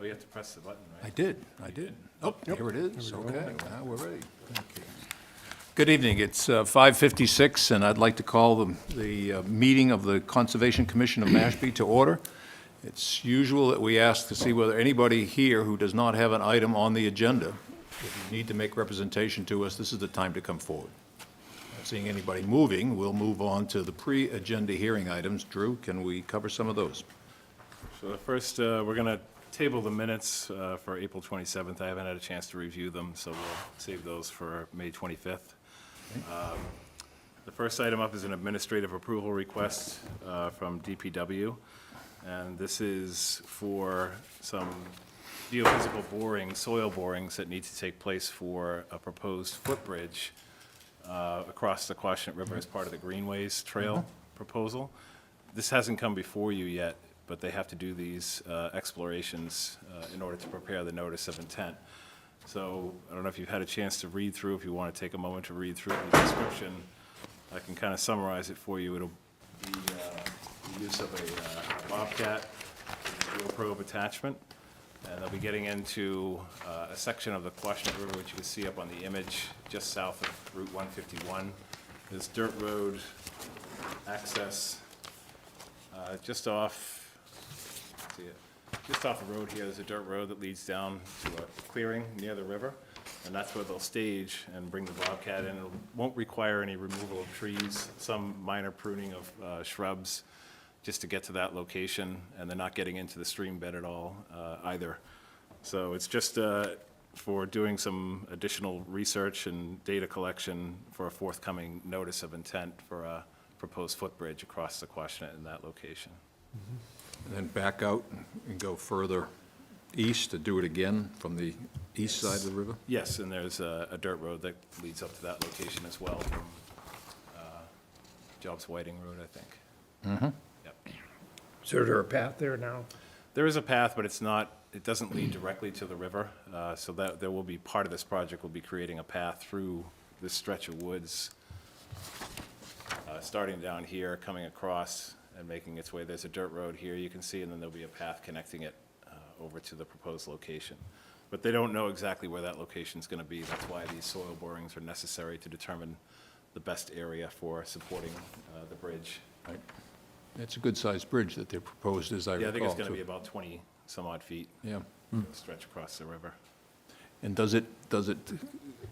Oh, you have to press the button, I right? did. Oh, here it is. Okay, now we're ready. Thank you. Good evening. It's 5:56, and I'd like to call the meeting of the Conservation Commission of Mashpee to order. It's usual that we ask to see whether anybody here who does not have an item on the agenda, if you need to make representation to us, this is the time to come forward. Not seeing anybody moving, we'll move on to the pre-agenda hearing items. Drew, can we cover some of those? So the first, we're going to table the minutes for April 27th. I haven't had a chance to review them, so we'll save those for May 25th. The first item up is an administrative approval request from DPW, and this is for some geophysical boring, soil borings that need to take place for a proposed footbridge across the Quashnet River as part of the Greenways Trail proposal. This hasn't come before you yet, but they have to do these explorations in order to prepare the notice of intent. So I don't know if you've had a chance to read through. If you want to take a moment to read through the description, I can kind of summarize it for you. It'll be the use of a bobcat, drill probe attachment, and they'll be getting into a section of the Quashnet River, which you can see up on the image, just south of Route 151. There's dirt road access just off the road here. There's a dirt road that leads down to a clearing near the river, and that's where they'll stage and bring the bobcat in. It won't require any removal of trees, some minor pruning of shrubs, just to get to that location, and they're not getting into the stream bed at all either. So it's just for doing some additional research and data collection for a forthcoming notice of intent for a proposed footbridge across the Quashnet in that location. And then back out and go further east to do it again from the east side of the river? Yes, and there's a dirt road that leads up to that location as well from Jobs Whiting Road, I think. Mm-hmm. Yep. Is there a path there now? There is a path, but it doesn't lead directly to the river. So that there will be, part of this project will be creating a path through this stretch of woods, starting down here, coming across and making its way. There's a dirt road here you can see, and then there'll be a path connecting it over to the proposed location. But they don't know exactly where that location is going to be. That's why these soil borings are necessary to determine the best area for supporting the bridge. Right. It's a good-sized bridge that they proposed, as I recall. Yeah, I think it's going to too. be about 20 some odd feet. Yeah. Stretch across the river. And does it,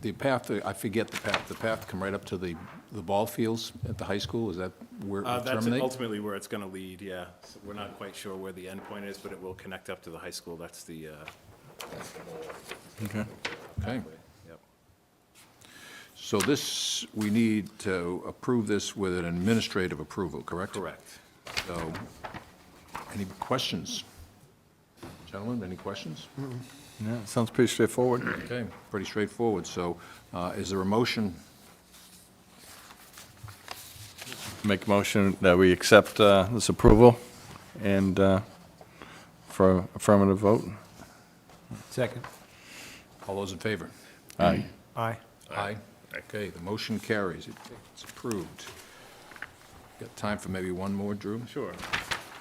the path, I forget the path come right up to the ball fields at the high school? Is that where it That's terminates? ultimately where it's going to lead, yeah. So we're not quite sure where the end point is, but it will connect up to the high school. That's the goal. Okay. Pathway. Yep. So this, we need to approve this with an administrative approval, correct? Correct. So, any questions? Gentlemen, any questions? Yeah, sounds pretty straightforward. Okay, pretty straightforward. So, is there a motion? Make a motion that we accept this approval and for affirmative vote. Second. All those in favor? Aye. Aye. Aye. Okay, the motion carries. It's approved. Got time for maybe one more, Drew? Sure.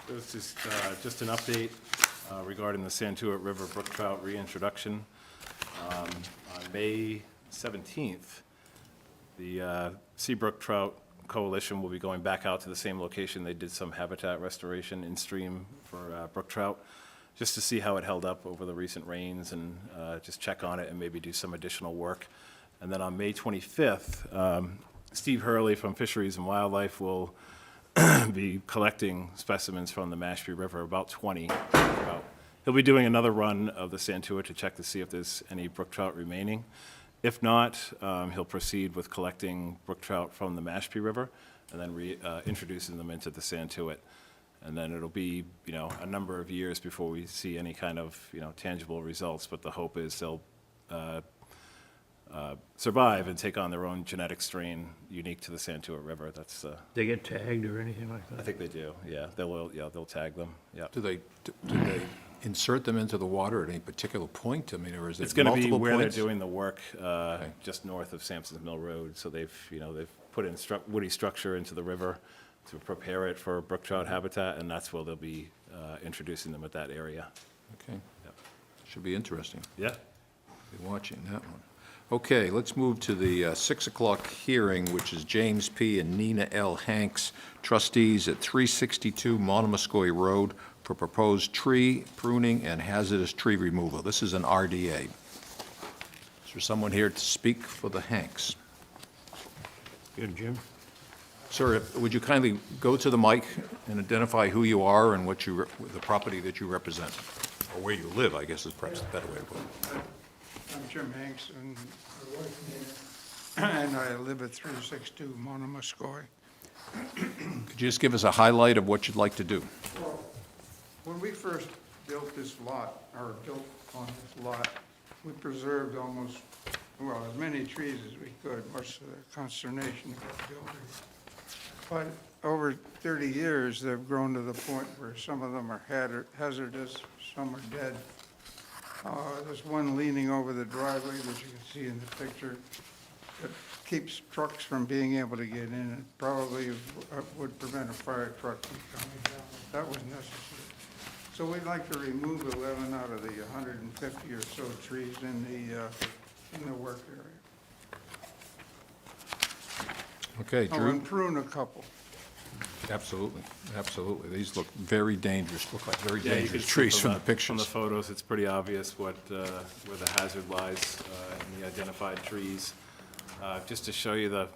This is just an update regarding the Santuit River Brook Trout Reintroduction. On May 17th, the Seabrook Trout Coalition will be going back out to the same location. They did some habitat restoration in stream for brook trout, just to see how it held up over the recent rains and just check on it and maybe do some additional work. And then on May 25th, Steve Hurley from Fisheries and Wildlife will be collecting specimens from the Mashpee River, about 20. He'll be doing another run of the Santuit to check to see if there's any brook trout remaining. If not, he'll proceed with collecting brook trout from the Mashpee River and then introducing them into the Santuit. And then it'll be, a number of years before we see any kind of, tangible results. But the hope is they'll survive and take on their own genetic strain unique to the Santuit River. That's They get tagged or anything like I that? think they do. Yeah, they'll tag them. Yeah. Do they insert them into the water at any particular point? I mean, or is it It's going to be multiple where they're points? doing the work, just north of Sampson's Mill Road. So they've put in woody structure into the river to prepare it for brook trout habitat, and that's where they'll be introducing them at that area. Okay. Yep. Should be interesting. Yeah. Be watching that one. Okay, let's move to the 6 o'clock hearing, which is James P. and Nina L. Hanks, trustees at 362 Monomoskoye Road, for proposed tree pruning and hazardous tree removal. This is an RDA. Is there someone here to speak for the Hanks? Good, Jim. Sir, would you kindly go to the mic and identify who you are and what you, the property that you represent? Or where you live, I guess is perhaps the better way to put it. I'm Jim Hanks, and I live at 362 Monomoskoye. Could you just give us a highlight of what you'd like to do? Well, when we first built this lot, or built on this lot, we preserved almost, well, as many trees as we could, much to the consternation of our builders. But over 30 years, they've grown to the point where some of them are hazardous, some are dead. There's one leaning over the driveway that you can see in the picture that keeps trucks from being able to get in. It probably would prevent a fire truck from coming down. That was necessary. So we'd like to remove 11 out of the 150 or so trees in the work area. Okay, Oh, Drew? and prune a couple. Absolutely, absolutely. These look very dangerous, look like very Yeah, you can dangerous see trees from the From pictures. the photos, it's pretty obvious what, where the hazard lies in the identified trees. Just to show you the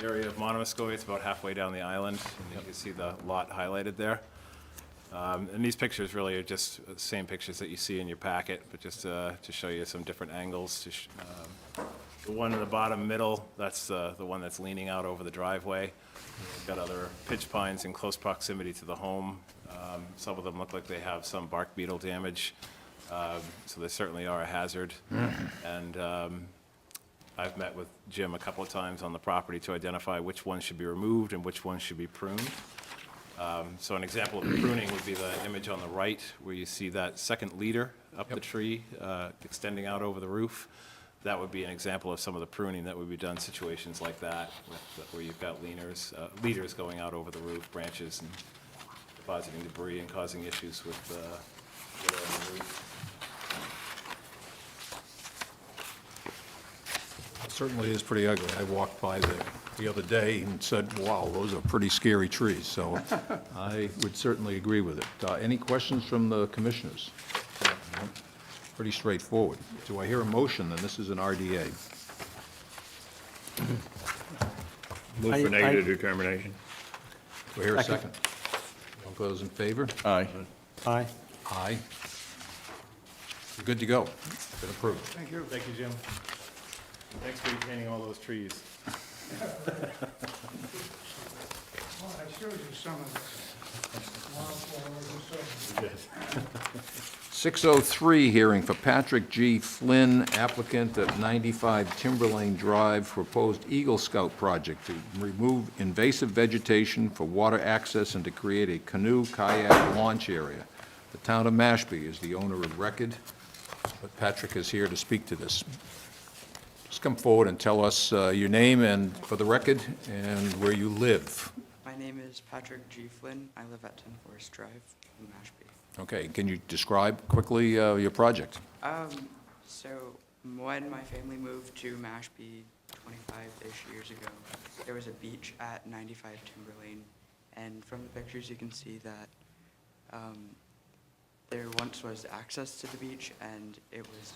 area of Monomoskoye, it's about halfway down the island. And you can see the lot highlighted there. And these pictures really are just the same pictures that you see in your packet, but just to show you some different angles. The one in the bottom middle, that's the one that's leaning out over the driveway. We've got other pitch pines in close proximity to the home. Some of them look like they have some bark beetle damage, so they certainly are a hazard. And I've met with Jim a couple of times on the property to identify which ones should be removed and which ones should be pruned. So an example of pruning would be the image on the right, where you see that second leader up the tree, extending out over the roof. That would be an example of some of the pruning that would be done in situations like that, where you've got leaders going out over the roof, branches, and depositing debris and causing issues with the roof. It certainly is pretty ugly. I walked by the other day and said, wow, those are pretty scary trees, so I would certainly agree with it. Any questions from the commissioners? No? Pretty straightforward. Do I hear a motion, then this is an RDA? Move for negative determination. Do I hear a second? All those in favor? Aye. Aye. Aye. You're good to go. Been approved. Thank you. Thank you, Jim. Thanks for painting all those trees. Well, I showed you some of the wildflowers and so forth. 6:03 hearing for Patrick G. Flynn, applicant at 95 Timberlane Drive, proposed Eagle Scout project to remove invasive vegetation for water access and to create a canoe kayak launch area. The town of Mashpee is the owner of record, but Patrick is here to speak to this. Just come forward and tell us your name and, for the record, and where you live. My name is Patrick G. Flynn. I live at 10 Forest Drive in Mashpee. Okay, can you describe quickly your project? So when my family moved to Mashpee 25-ish years ago, there was a beach at 95 Timberlane, and from the pictures you can see that there once was access to the beach, and it was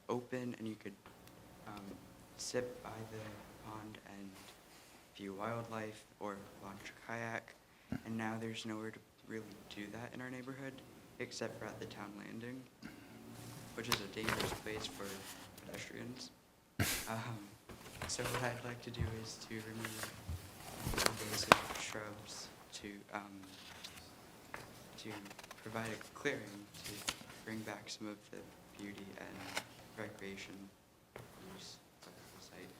open, and you could sit by the pond and view wildlife or launch a kayak, and now there's nowhere to really do that in our neighborhood, except for at the town landing, which is a dangerous place for pedestrians. So what I'd like to do is to remove invasive shrubs to provide a clearing to bring back some of the beauty and recreation use of the site.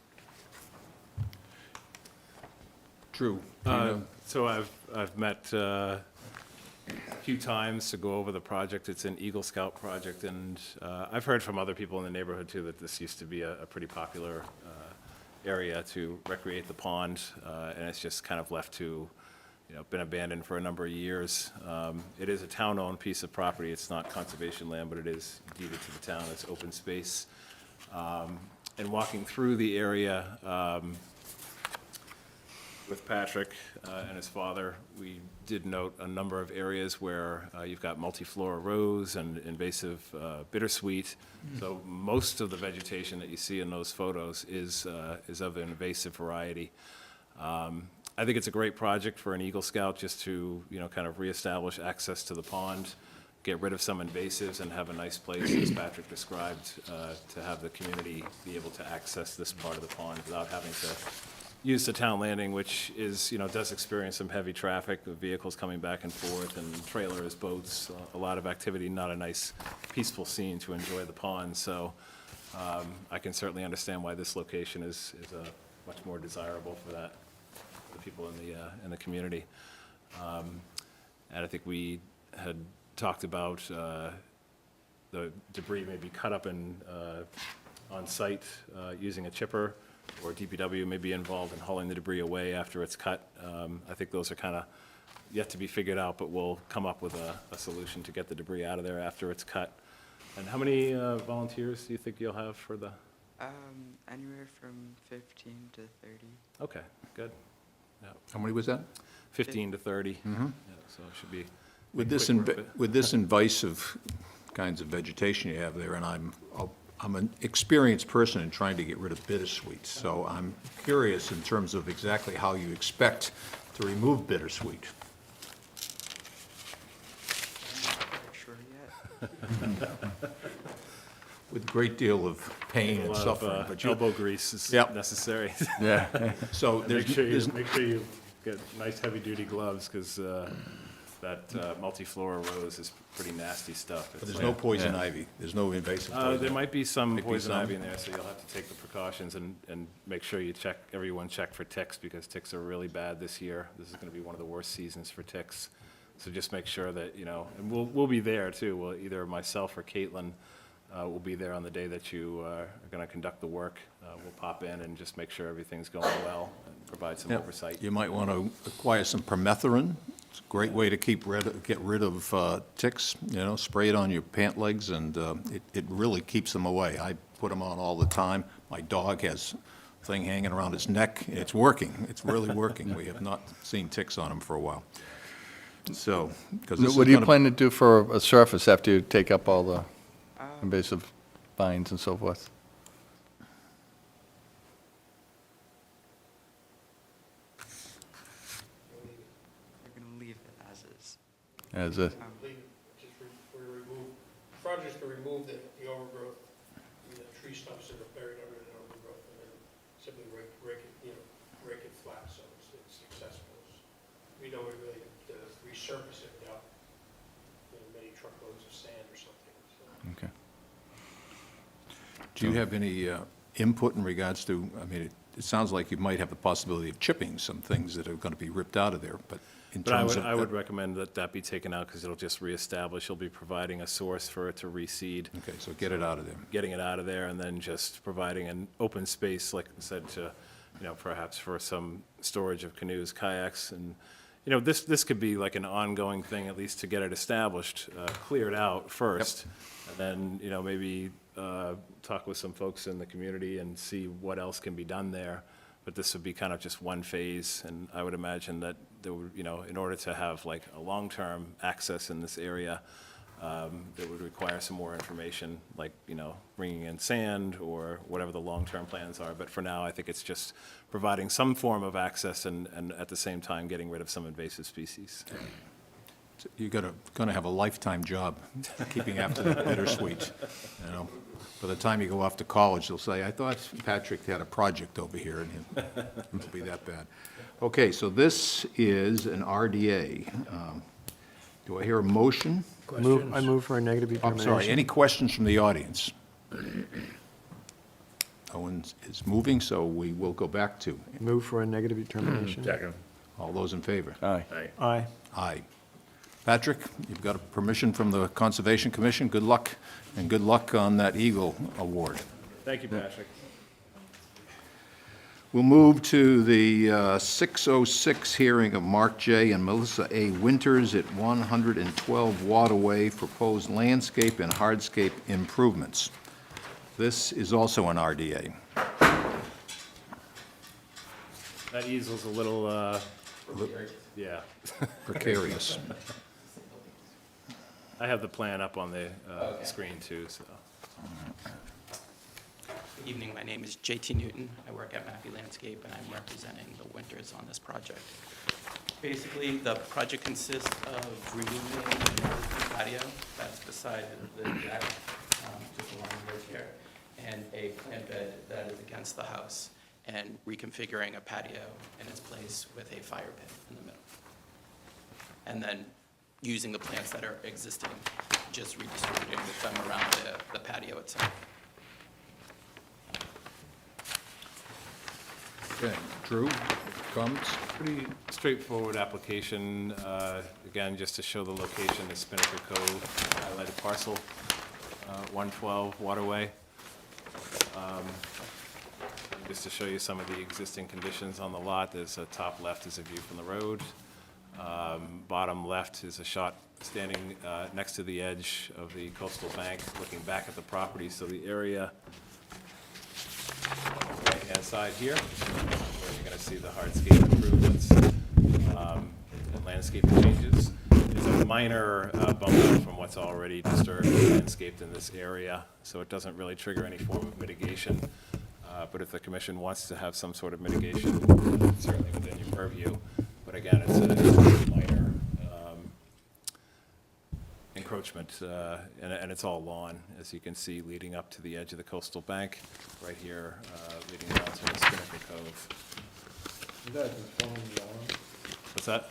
True. Do you know- So I've met a few times to go over the project. It's an Eagle Scout project, and I've heard from other people in the neighborhood too that this used to be a pretty popular area to recreate the pond, and it's just kind of left to been abandoned for a number of years. It is a town-owned piece of property. It's not conservation land, but it is deeded to the town. It's open space. And walking through the area with Patrick and his father, we did note a number of areas where you've got multiflora rose and invasive bittersweet. So most of the vegetation that you see in those photos is of an invasive variety. I think it's a great project for an Eagle Scout just to, kind of reestablish access to the pond, get rid of some invasives, and have a nice place, as Patrick described, to have the community be able to access this part of the pond without having to use the town landing, which is, does experience some heavy traffic of vehicles coming back and forth, and trailers, boats, a lot of activity, not a nice, peaceful scene to enjoy the pond. So I can certainly understand why this location is much more desirable for that, for the people in the community. And I think we had talked about the debris may be cut up and on site using a chipper, or DPW may be involved in hauling the debris away after it's cut. I think those are kind of yet to be figured out, but we'll come up with a solution to get the debris out of there after it's cut. And how many volunteers do you think you'll have for the? Anywhere from 15 to 30. Okay, good. Yeah, How many was that? 15 to 30. Yeah, so it should be. With this, with this invasive kinds of vegetation you have there, and I'm an experienced person in trying to get rid of bittersweet, so I'm curious in terms of exactly how you expect to remove bittersweet. Not sure yet. With a great deal of pain A and lot suffering, of but you, elbow grease is Yep. necessary. Yeah. so Make sure there's, you get nice heavy-duty gloves, because that multiflora rose is pretty nasty stuff. but It's there's no poison Yeah. ivy, there's no invasive There poison. might be some Might be poison some. ivy in there, so you'll have to take the precautions and make sure you everyone check for ticks, because ticks are really bad this year. This is gonna be one of the worst seasons for ticks. So just make sure that, and we'll be there too. Well, either myself or Caitlin will be there on the day that you are gonna conduct the work. We'll pop in and just make sure everything's going well and provide some Yeah. oversight. You might want to acquire some permethrin. It's a great way to get rid of ticks, spray it on your pant legs, and it really keeps them away. I put them on all the time. My dog has a thing hanging around its neck, and it's working. It's really working. We have not seen ticks on him for a while. So, because this is What do you gonna- plan to do for a surface after you take up all the invasive vines and so forth? We're gonna leave it as is. As a, Leave it, just remove, project's to remove the overgrowth, the tree stumps that are buried under the overgrowth, and then simply rake it flat so it's accessible. We don't really resurface it without, many truckloads of sand or something, so. okay. Do you have any input in regards to, I mean, it sounds like you might have the possibility of chipping some things that are going to be ripped out of there, but in But terms of... I would recommend that be taken out, because it'll just reestablish, you'll be providing a source for it to reseed. Okay, so get it out of there. Getting it out of there, and then just providing an open space, like I said, to, perhaps for some storage of canoes, kayaks, and, this could be like an ongoing thing, at least to get it established, cleared out first, and then, maybe talk with some folks in the community and see what else can be done there. But this would be kind of just one phase, and I would imagine that there would, in order to have like a long-term access in this area, that would require some more information, like, bringing in sand or whatever the long-term plans are. But for now, I think it's just providing some form of access and at the same time getting rid of some invasive species. You're going to have a lifetime job keeping after that bittersweet, By the time you go off to college, they'll say, I thought Patrick had a project over here, and it'll be that bad. Okay, so this is an RDA. Do I hear a motion? I move for a negative I'm determination. sorry, any questions from the audience? No one is moving, so we will go back to. Move for a negative determination. Second. All those in favor? Aye. Aye. Aye. Patrick, you've got a permission from the Conservation Commission. Good luck, and good luck on that Eagle Award. Thank you, Patrick. We'll move to the 606 hearing of Mark J. and Melissa A. Winters at 112 Waterway, proposed landscape and hardscape improvements. This is also an RDA. That easel's a little, yeah. Precarious. I have the plan up on the screen too, so. Good evening, my name is JT Newton. I work at Mashpee Landscape, and I'm representing the Winters on this project. Basically, the project consists of removing the patio that's beside the deck, just along the road here, and a plant bed that is against the house, and reconfiguring a patio in its place with a fire pit in the middle. And then using the plants that are existing, just redistributing them around the patio itself. Okay, Drew, comments? Pretty straightforward application. Again, just to show the location, is Spinnaker Cove, highlighted parcel, 112 Waterway. Just to show you some of the existing conditions on the lot, there's a top left is a view from the road. Bottom left is a shot standing next to the edge of the coastal bank, looking back at the property. So the area on the right-hand side here, where you're going to see the hardscape improvements and landscape changes. There's a minor bump out from what's already disturbed and landscaped in this area, so it doesn't really trigger any form of mitigation. But if the commission wants to have some sort of mitigation, it's certainly within your purview. But again, it's a minor encroachment, and it's all lawn, as you can see, leading up to the edge of the coastal bank, right here, leading down to the Spinnaker Cove. What's that?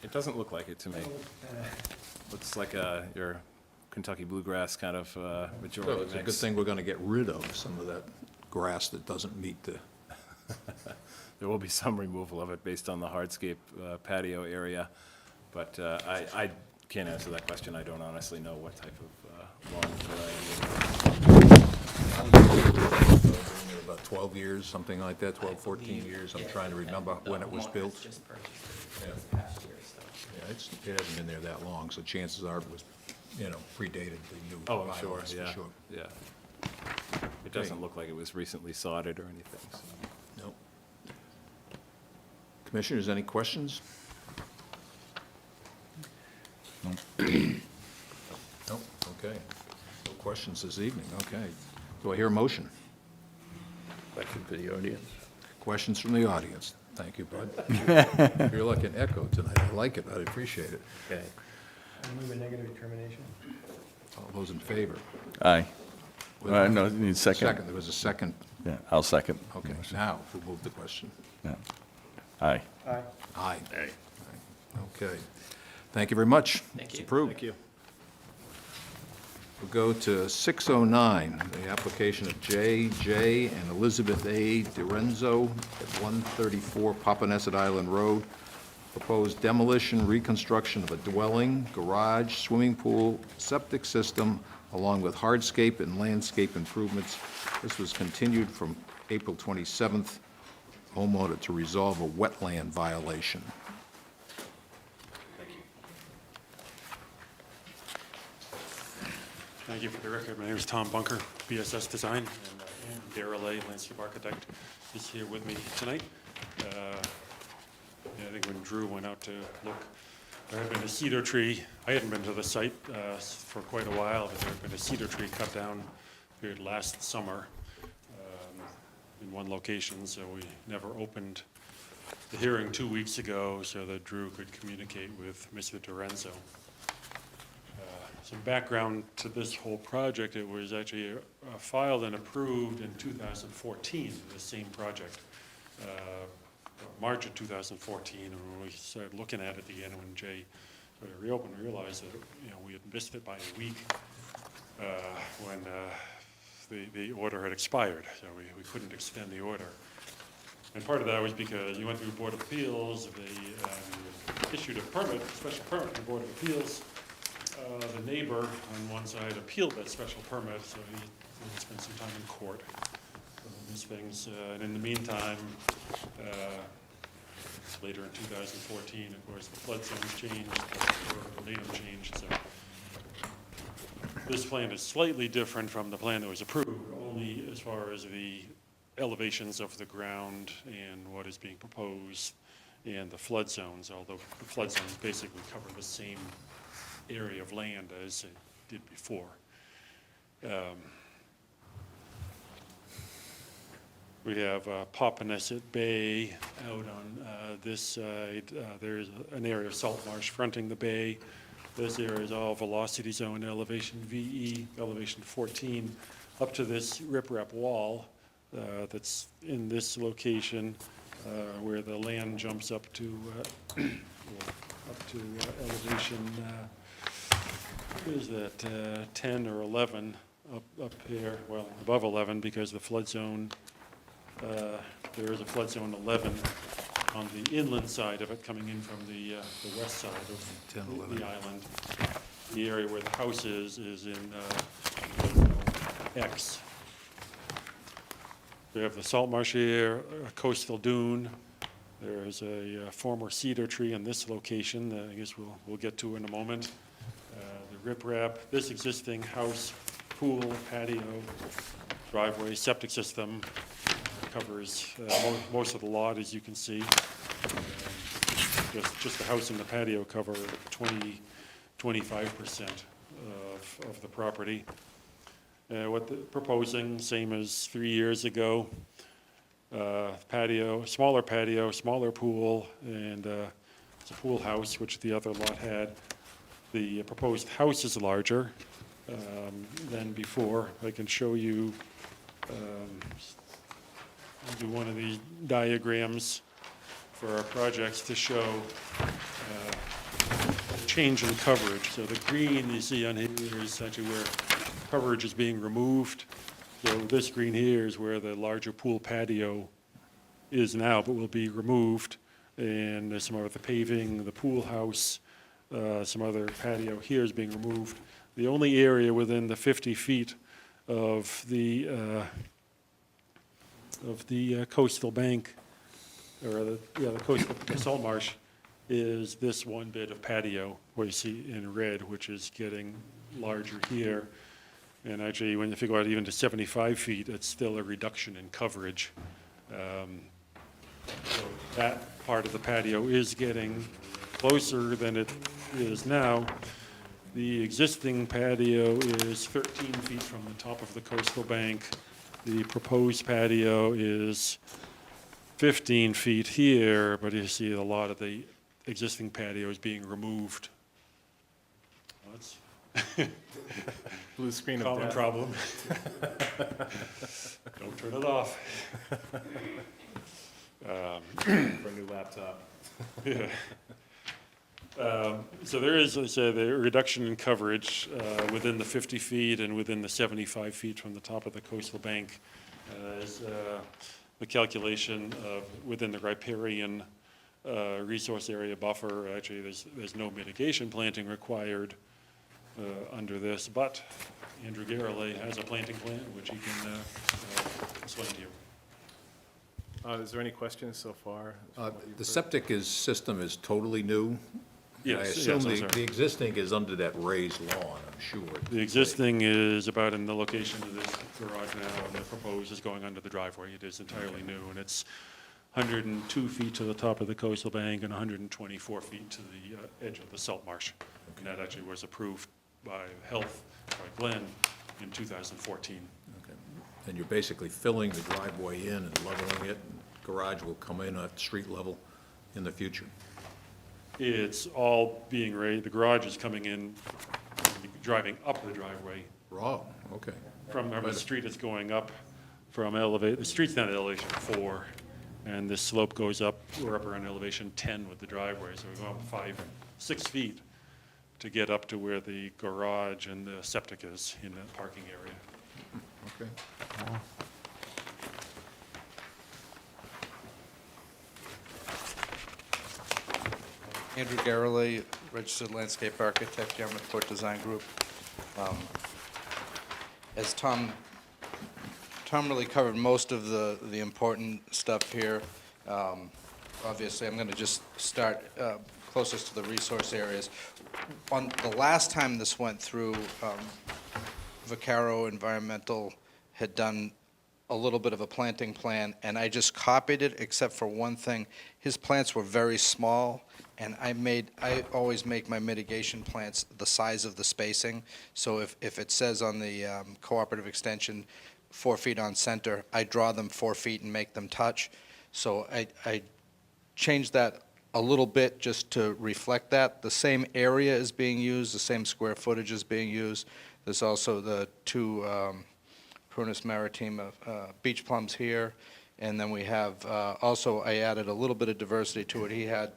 It doesn't look like it to me. Looks like your Kentucky bluegrass kind of majority So mix. it's a good thing we're going to get rid of some of that grass that doesn't meet the, There will be some removal of it based on the hardscape patio area, but I can't answer that question. I don't honestly know what type of lawn variety. about 12 years, something like that, 12, 14 years. I'm trying to remember when it was built. Just purchased it this past year, so. Yeah, it hasn't been there that long, so chances are it was, predated the new Oh, I'm sure, bylaws, for yeah, sure. yeah. It doesn't look like it was recently sodded or anything, so. Nope. Commissioners, any questions? Nope, okay. No questions this evening, okay. Do I hear a motion? Question for the audience. Questions from the audience? Thank you, Bud. You're like an echo tonight. I like it. I appreciate it. Okay. I move a negative determination. All those in favor? Aye. No, you need second. Second, there was a second. Yeah, I'll second. Okay, now, we'll move the question. Yeah. Aye. Aye. Aye. Okay. Thank you very much. Thank It's you. approved. Thank you. We'll go to 609, the application of J. and Elizabeth A. DiRenzo at 134 Papaneset Island Road. Proposed demolition, reconstruction of a dwelling, garage, swimming pool, septic system, along with hardscape and landscape improvements. This was continued from April 27th. Homeowner to resolve a wetland violation. Thank you. For the record, my name is Tom Bunker, BSS Design, and Darrell A., landscape architect, is here with me tonight. I think when Drew went out to look, there had been a cedar tree. I hadn't been to the site for quite a while, but there had been a cedar tree cut down here last summer in one location, so we never opened the hearing 2 weeks ago so that Drew could communicate with Mr. DiRenzo. Some background to this whole project: it was actually filed and approved in 2014, the same project. March of 2014, and when we started looking at it again, when Jay sort of reopened, we realized that we had missed it by a week when the order had expired, so we couldn't extend the order. And part of that was because you went through Board of Appeals, they issued a permit, a special permit from the Board of Appeals. The neighbor on one side appealed that special permit, so he spent some time in court. these things. And in the meantime, later in 2014, of course, the flood zones changed, the datum changed, so. This plan is slightly different from the plan that was approved, only as far as the elevations of the ground and what is being proposed and the flood zones, although the flood zones basically cover the same area of land as it did before. We have Papaneset Bay out on this side. There's an area of salt marsh fronting the bay. This area is all velocity zone elevation VE, elevation 14, up to this riprap wall that's in this location where the land jumps up to elevation, what is that, 10 or 11 up here, well, above 11 because the flood zone, there is a flood zone 11 on the inland side of it, coming in from the west side of the island. The area where the house is in X. We have the salt marsh here, a coastal dune. There is a former cedar tree in this location that I guess we'll get to in a moment. The riprap, this existing house, pool, patio, driveway, septic system, covers most of the lot, as you can see. Just the house and the patio cover 25% of the property. What they're proposing, same as 3 years ago, patio, smaller pool, and it's a pool house, which the other lot had. The proposed house is larger than before. I can show you, I'll do one of these diagrams for our projects to show change in coverage. So the green you see on here is actually where coverage is being removed. So this green here is where the larger pool patio is now, but will be removed. And there's some of the paving, the pool house, some other patio here is being removed. The only area within the 50 feet of the coastal bank, or the salt marsh, is this one bit of patio where you see in red, which is getting larger here. And actually, when you figure out even to 75 feet, it's still a reduction in coverage. So that part of the patio is getting closer than it is now. The existing patio is 13 feet from the top of the coastal bank. The proposed patio is 15 feet here, but you see a lot of the existing patio is being removed. Well, that's Blue screen of common death. problem. Don't turn it off. For a new laptop. Yeah. So there is, as I said, a reduction in coverage within the 50 feet and within the 75 feet from the top of the coastal bank. Is the calculation of within the riparian resource area buffer. Actually, there's no mitigation planting required under this, but Andrew Garrelay has a planting plan which he can explain to you. Is there any questions so far? The septic system is totally new? Yes, I yes, assume I'm sorry. the existing is under that raised lawn, I'm sure. The existing is about in the location of this garage now, and the proposed is going under the driveway. It is entirely new, and it's 102 feet to the top of the coastal bank and 124 feet to the edge of the salt marsh. And that actually was approved by Health, by Glenn, in 2014. Okay. And you're basically filling the driveway in and leveling it, and garage will come in at street level in the future? It's all being raised, the garage is coming in, driving up the driveway. Oh, okay. From the street is going up from the street's down at elevation 4, and this slope goes up, we're up around elevation 10 with the driveway, so we go up 6 feet to get up to where the garage and the septic is in that parking area. Okay. Andrew Garrelay, registered landscape architect, Yarmouth Design Group. As Tom Tom really covered most of the important stuff here. Obviously, I'm going to just start closest to the resource areas. On the last time this went through, Vaccaro Environmental had done a little bit of a planting plan, and I just copied it, except for one thing. His plants were very small, and I always make my mitigation plants the size of the spacing. So if it says on the cooperative extension 4 feet on center, I draw them 4 feet and make them touch. So I changed that a little bit just to reflect that. The same area is being used, the same square footage is being used. There's also the two Prunus maritima beach plums here. And then we have, also I added a little bit of diversity to it. He had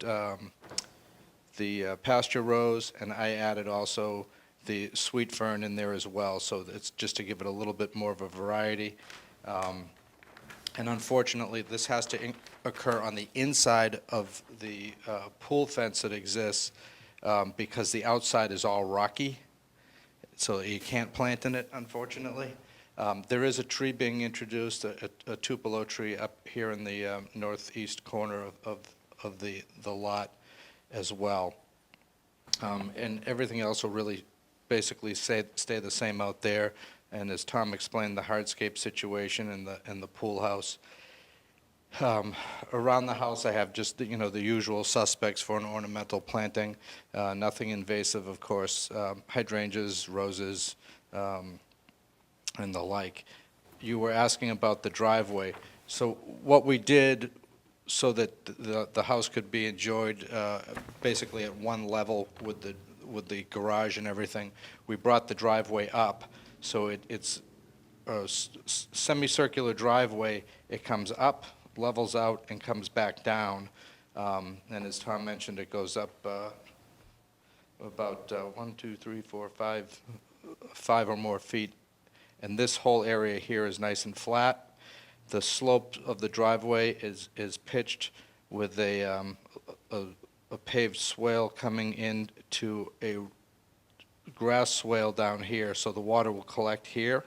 the pasture rose, and I added also the sweet fern in there as well. So it's just to give it a little bit more of a variety. And unfortunately, this has to occur on the inside of the pool fence that exists because the outside is all rocky. So you can't plant in it, unfortunately. There is a tree being introduced, a tupelo tree up here in the northeast corner of the lot as well. And everything else will really basically stay the same out there. And as Tom explained, the hardscape situation and the pool house. Around the house, I have just the usual suspects for an ornamental planting. Nothing invasive, of course. Hydrangeas, roses, and the like. You were asking about the driveway. So what we did so that the house could be enjoyed basically at one level with the garage and everything, we brought the driveway up. So it's a semicircular driveway. It comes up, levels out, and comes back down. And as Tom mentioned, it goes up about 1, 2, 3, 4, 5 or more feet. And this whole area here is nice and flat. The slope of the driveway is pitched with a paved swale coming into a grass swale down here, so the water will collect here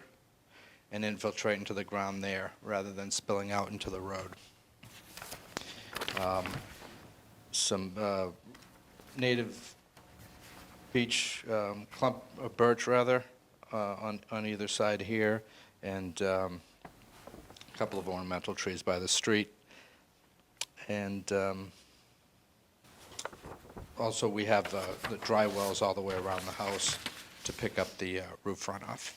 and infiltrate into the ground there rather than spilling out into the road. Some native beech clump, birch rather, on either side here, and a couple of ornamental trees by the street. And also we have the dry wells all the way around the house to pick up the roof runoff.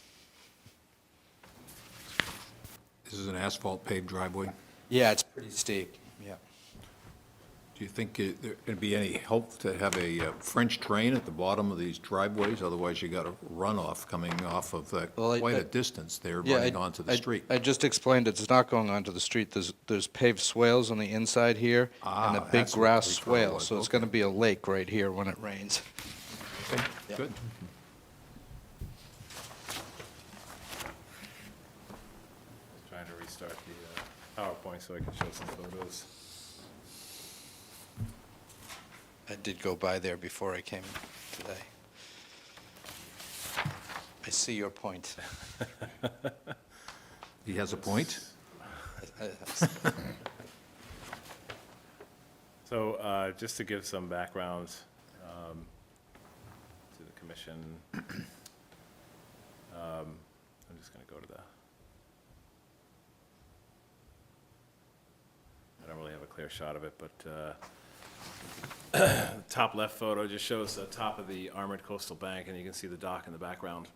This is an asphalt paved driveway. Yeah, it's pretty steep, yeah. Do you think there would be any help to have a French drain at the bottom of these driveways? Otherwise, you got a runoff coming off of Well, quite a distance there, Yeah, running onto the street. I just explained it's not going onto the street. There's paved swales on the inside here and a big that's what grass the referral swale, was, so it's okay. going to be a lake right here when it rains. Okay, Yeah. good. Trying to restart the PowerPoint so I can show some photos. I did go by there before I came today. I see your point. He has a point? So just to give some background to the commission, I'm just going to go to the, I don't really have a clear shot of it, but the top left photo just shows the top of the armored coastal bank, and you can see the dock in the background.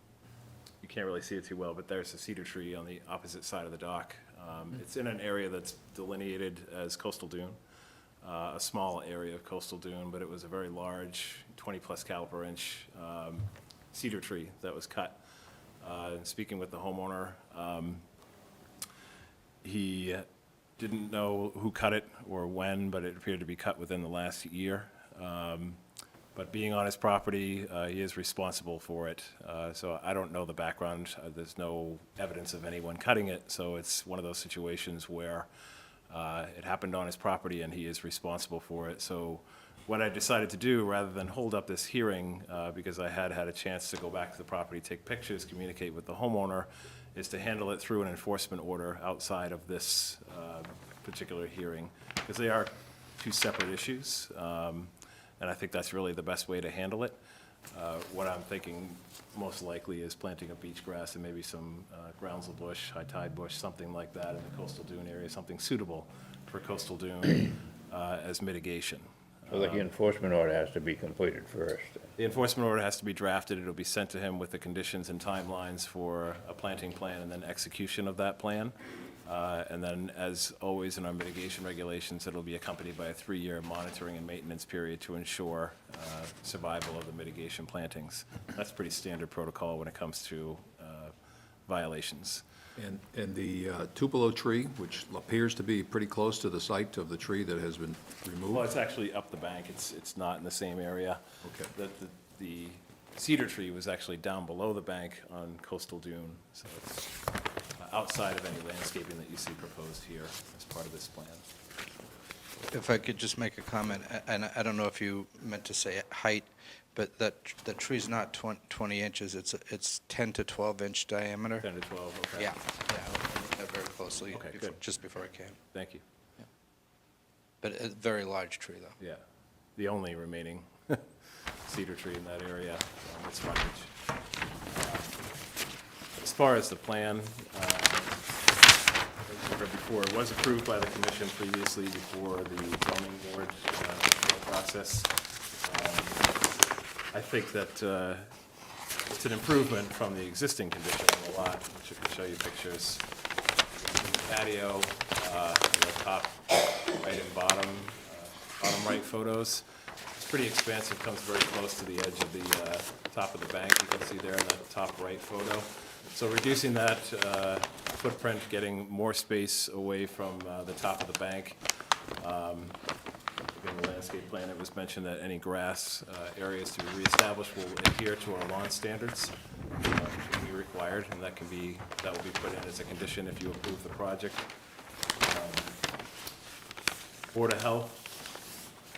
You can't really see it too well, but there's a cedar tree on the opposite side of the dock. It's in an area that's delineated as coastal dune, a small area of coastal dune, but it was a very large, 20-plus caliper inch cedar tree that was cut. And speaking with the homeowner, he didn't know who cut it or when, but it appeared to be cut within the last year. But being on his property, he is responsible for it. So I don't know the background. There's no evidence of anyone cutting it, so it's one of those situations where it happened on his property and he is responsible for it. So what I decided to do, rather than hold up this hearing, because I had a chance to go back to the property, take pictures, communicate with the homeowner, is to handle it through an enforcement order outside of this particular hearing, because they are two separate issues, and I think that's really the best way to handle it. What I'm thinking most likely is planting a beach grass and maybe some groundsel bush, high tide bush, something like that in the coastal dune area, something suitable for coastal dune as mitigation. So the enforcement order has to be completed first. The enforcement order has to be drafted. It'll be sent to him with the conditions and timelines for a planting plan and then execution of that plan. And then, as always in our mitigation regulations, it'll be accompanied by a 3-year monitoring and maintenance period to ensure survival of the mitigation plantings. That's pretty standard protocol when it comes to violations. And the tupelo tree, which appears to be pretty close to the site of the tree that has been removed? Well, it's actually up the bank. It's not in the same area. Okay. The cedar tree was actually down below the bank on coastal dune, so it's outside of any landscaping that you see proposed here as part of this plan. If I could just make a comment, and I don't know if you meant to say height, but the tree's not 20 inches, it's 10 to 12 inch diameter. 10 to 12, okay. Yeah, I looked at that very closely Okay, before- good. just before I came. Thank you. But a very large tree, though. Yeah, the only remaining cedar tree in that area on its frontage. As far as the plan, as you heard before, it was approved by the commission previously before the zoning board process. I think that it's an improvement from the existing condition on the lot, which I can show you pictures. Patio, the top right and bottom right photos. It's pretty expansive, comes very close to the edge of the top of the bank. You can see there in that top right photo. So reducing that footprint, getting more space away from the top of the bank. In the landscape plan, it was mentioned that any grass areas to be reestablished will adhere to our lawn standards, which will be required, and that will be put in as a condition if you approve the project. Board of Health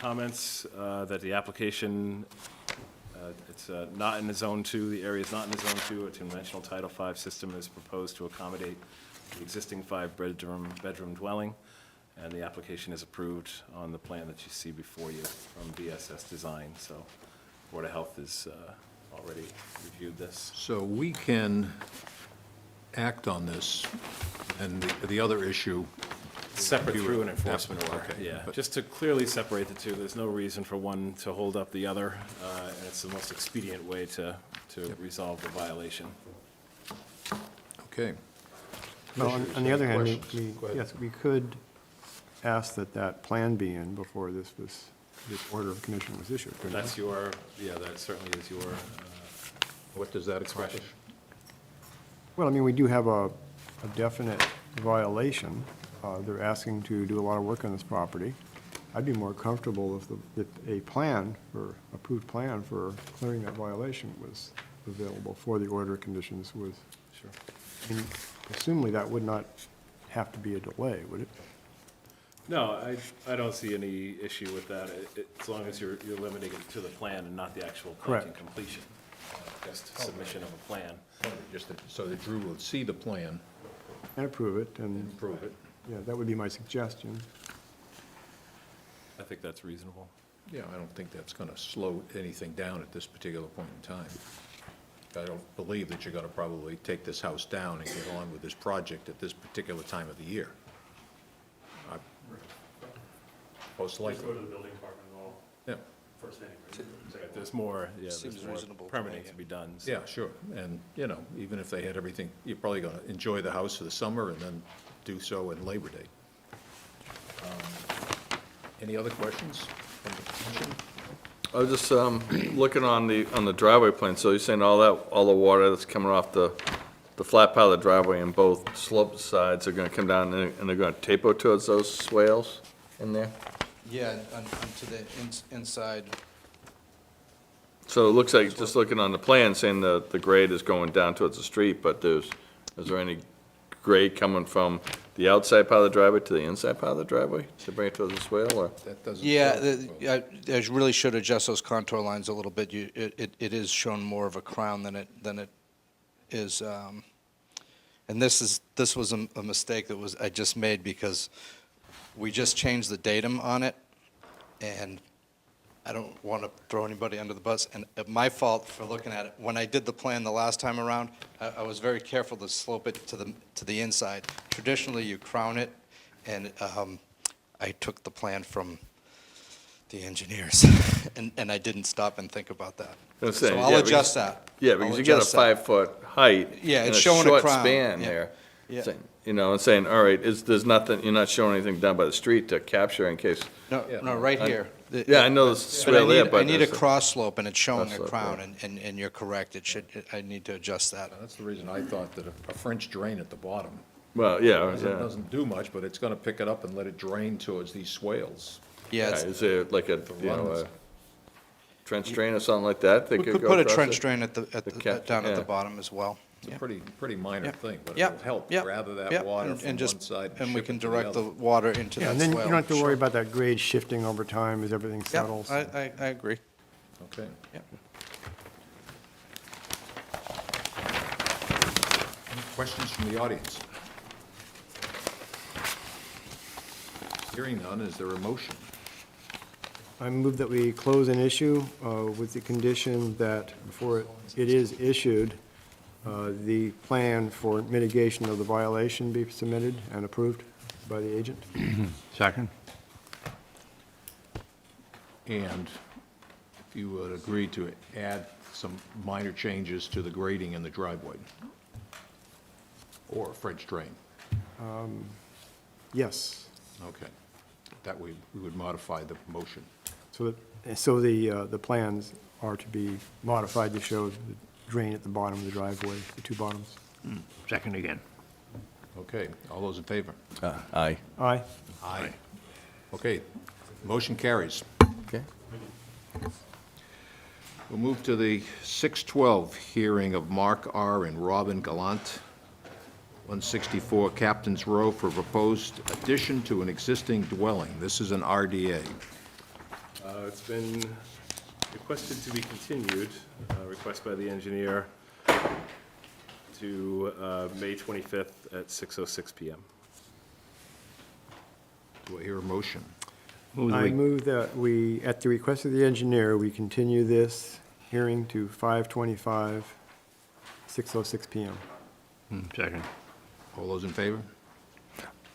comments that the application, it's not in the Zone 2, the area is not in the Zone 2, a conventional Title V system is proposed to accommodate the existing 5-bedroom dwelling, and the application is approved on the plan that you see before you from BSS Design. So Board of Health has already reviewed this. So we can act on this, and the other issue... Separate through an enforcement order, Okay, yeah. but- Just to clearly separate the two, there's no reason for one to hold up the other, and it's the most expedient way to resolve the violation. Okay. Well, on the other hand, Questions? Go ahead. yes, we could ask that that plan be in before this order of condition was issued. couldn't we? That's that certainly is your What does that accomplish? Well, I mean, we do have a definite violation. They're asking to do a lot of work on this property. I'd be more comfortable if a approved plan for clearing that violation was available for the order of conditions was. Sure. I mean, assumably that would not have to be a delay, would it? No, I don't see any issue with that, as long as you're limiting it to the plan and not the actual planting Correct. completion. Just submission of a plan. Just so that Drew will see the plan And approve it, and, and approve it. yeah, that would be my suggestion. I think that's reasonable. Yeah, I don't think that's going to slow anything down at this particular point in time. I don't believe that you're going to probably take this house down and get on with this project at this particular time of the year. Most Just likely, go to the building department and all, yeah. first anyway. There's more, Seems there's more reasonable to permitting me. to be done. so- Yeah, sure. And, even if they had everything, you're probably going to enjoy the house for the summer and then do so in Labor Day. Any other questions from the commission? I was just looking on the driveway plan, so you're saying all the water that's coming off the flat part of the driveway and both slope sides are gonna come down and they're gonna taper towards those swales in there? Yeah, onto the inside. So it looks like, just looking on the plan, saying the grade is going down towards the street, but is there any grade coming from the outside part of the driveway to the inside part of the driveway to bring it towards the swale, or? That doesn't. Yeah, show. I really should adjust those contour lines a little bit. It is shown more of a crown than it is, and And this was a mistake I just made because we just changed the datum on it, and I don't want to throw anybody under the bus, and my fault for looking at it. When I did the plan the last time around, I was very careful to slope it to the inside. Traditionally, you crown it, and I took the plan from the engineers, and I didn't stop and think about that. I'm So saying, I'll yeah, adjust that. Yeah, I'll because you got a adjust that. 5-foot height. Yeah, in it's showing a short crown, span yeah. there. Yeah. Saying- You know, and saying, all right, there's nothing, you're not showing anything down by the street to capture in case. No, right here. Yeah, I know there's swale there, but. I need a there's cross slope, and it's showing a Cross slope, crown, and you're correct. I need to adjust that. That's the reason I thought that a French drain at the bottom, Well, yeah, it yeah. doesn't do much, but it's gonna pick it up and let it drain towards these swales. Yeah, Yeah, it's- is there like a, The you know, runs. a trench drain or something like that? They we could could go put a across trench it? drain down at the yeah. bottom as well. It's a Yeah. pretty minor Yep. thing, but Yep, it'll help, yep, rather that yep, water and from just- one side And we ship can it to direct the other. water into Yeah, that and swale. then you don't have to Sure. worry about that grade shifting over time as everything Yep, settles. I agree. Okay. Yep. Any questions from the audience? Hearing none, is there a motion? I move that we close an issue with the condition that before it is issued, the plan for mitigation of the violation be submitted and approved by the agent. Second? And if you would agree to add some minor changes to the grading in the driveway? Or French drain? Yes. Okay. That we would modify the motion. So the plans are to be modified to show the drain at the bottom of the driveway, the two bottoms. Second again. Okay, all those in favor? Aye. Aye. Aye. Okay, motion carries. Okay. We'll move to the 612 hearing of Mark R. and Robin Gallant, 164 Captain's Row, for proposed addition to an existing dwelling. This is an RDA. It's been requested to be continued, request by the engineer, to May 25th at 6:06 PM. Do I hear a motion? I move that we, at the request of the engineer, we continue this hearing to 5/25, 6:06 PM. Second. All those in favor?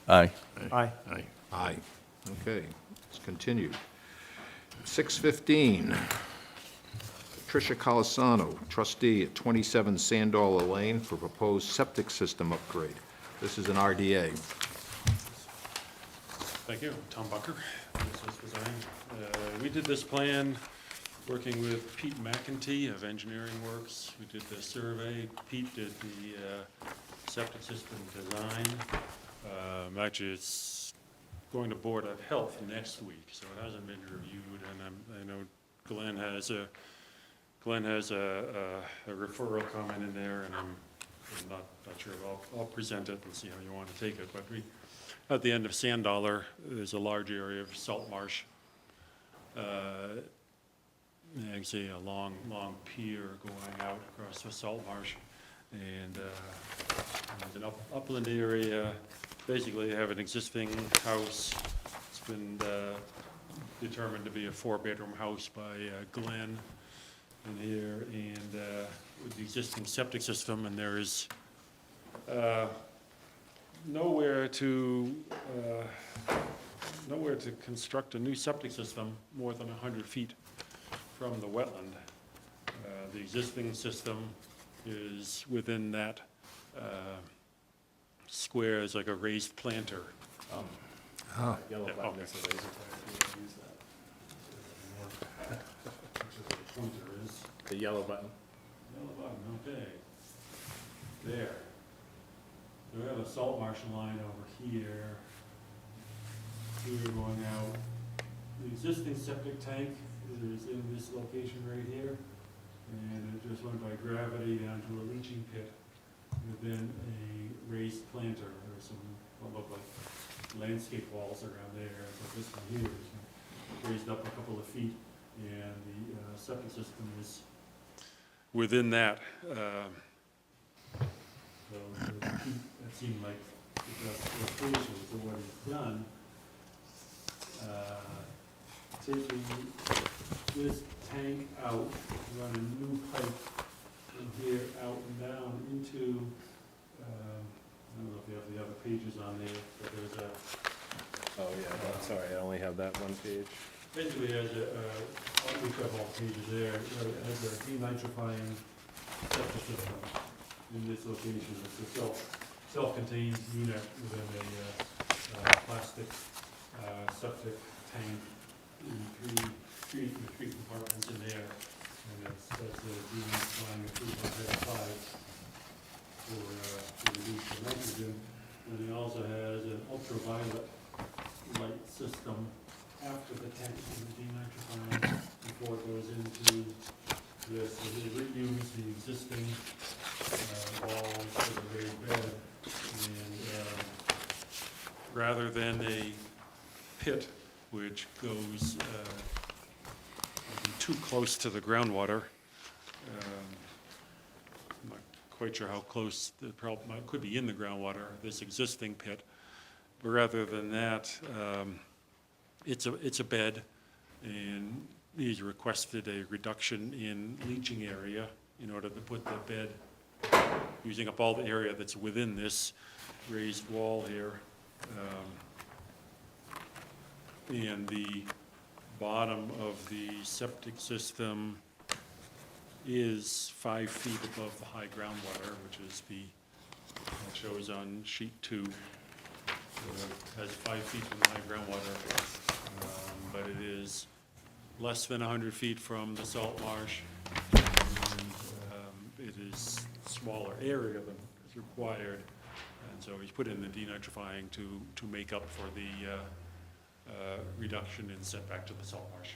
Aye. Aye. Aye. Aye. Okay, it's continued. 6:15, Patricia Colasano, trustee at 27 Sandollar Lane, for proposed septic system upgrade. This is an RDA. Thank you. Tom Bucker, Business Design. We did this plan working with Pete McEntee of Engineering Works. We did the survey. Pete did the septic system design. Actually, it's going to Board of Health next week, so it hasn't been reviewed, and I know Glenn has a referral comment in there, and I'm not sure if I'll present it and see how you want to take it, but at the end of Sandollar, there's a large area of salt marsh. You can see a long pier going out across the salt marsh, and there's an upland area. Basically, they have an existing house. It's been determined to be a 4-bedroom house by Glenn in here, and with the existing septic system, and there is nowhere to construct a new septic system more than 100 feet from the wetland. The existing system is within that square, is like a raised planter. Yellow Yeah, button okay. is the laser pointer. Use that. Pointer is. The yellow button. Yellow button, okay. There. So we have a salt marsh line over here. Here going out. The existing septic tank is in this location right here. And it just went by gravity down to a leaching pit within a raised planter. There's some, what look like landscape walls around there. But this one here is raised up a couple of feet, and the septic system is within that So that seemed like the justification for what he's done. Taking this tank out, run a new pipe from here out and down into, I don't know if you have the other pages on there, but there's a, Oh, yeah, no, sorry, I only have that one page. basically has we have all pages there, it has a denitrifying septic system in this location. It's a self-contained unit within a plastic septic tank in three compartments in there. And that's a denitrifying of 3.5 for reduce the nitrogen. And it also has an ultraviolet light system after the tank is denitrifying before it goes into this. So they reuse the existing walls for the raised bed, and rather than a pit which goes too close to the groundwater. I'm not quite sure how close the problem could be in the groundwater, this existing pit. But rather than that, it's a bed, and he's requested a reduction in leaching area in order to put the bed, using up all the area that's within this raised wall here. And the bottom of the septic system is 5 feet above the high groundwater, which is that shows on sheet 2. So it has 5 feet from the high groundwater, but it is less than 100 feet from the salt marsh. And it is smaller area than is required, and so he's put in the denitrifying to make up for the reduction in setback to the salt marsh,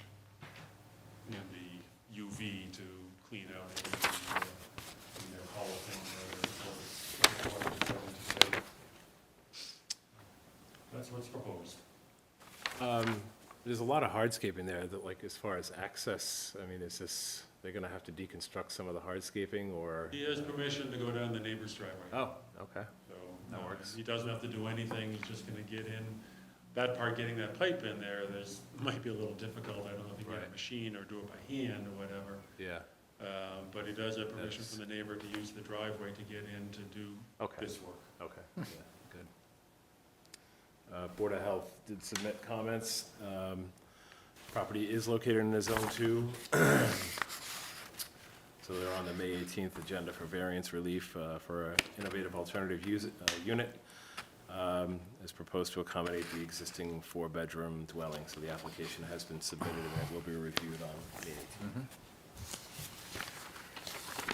and the UV to clean out any hollow thing. That's what's proposed. There's a lot of hardscaping there, that, like, as far as access, I mean, is this, they're gonna have to deconstruct some of the hardscaping, or? He has permission to go down the neighbor's driveway. Oh, okay. So, That works. He doesn't have to do anything, he's just gonna get in. That part, getting that pipe in there, might be a little difficult, I don't know if he can get a Right. machine or do it by hand or whatever. Yeah, But he does have permission That's- from the neighbor to use the driveway to get in to do okay, this work. okay, yeah, good. Board of Health did submit comments. Property is located in the Zone 2. So they're on the May 18th agenda for variance relief for an innovative alternative unit as proposed to accommodate the existing 4-bedroom dwelling. So the application has been submitted and it will be reviewed on May 18th.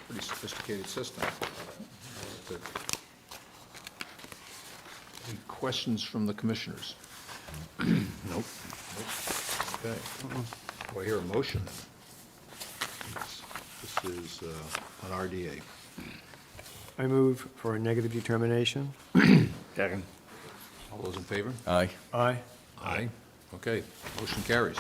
Pretty sophisticated system. Good. Any questions from the commissioners? Nope. Okay. Do I hear a motion? This is an RDA. I move for a negative determination. Second. All those in favor? Aye. Aye. Aye. Okay, motion carries.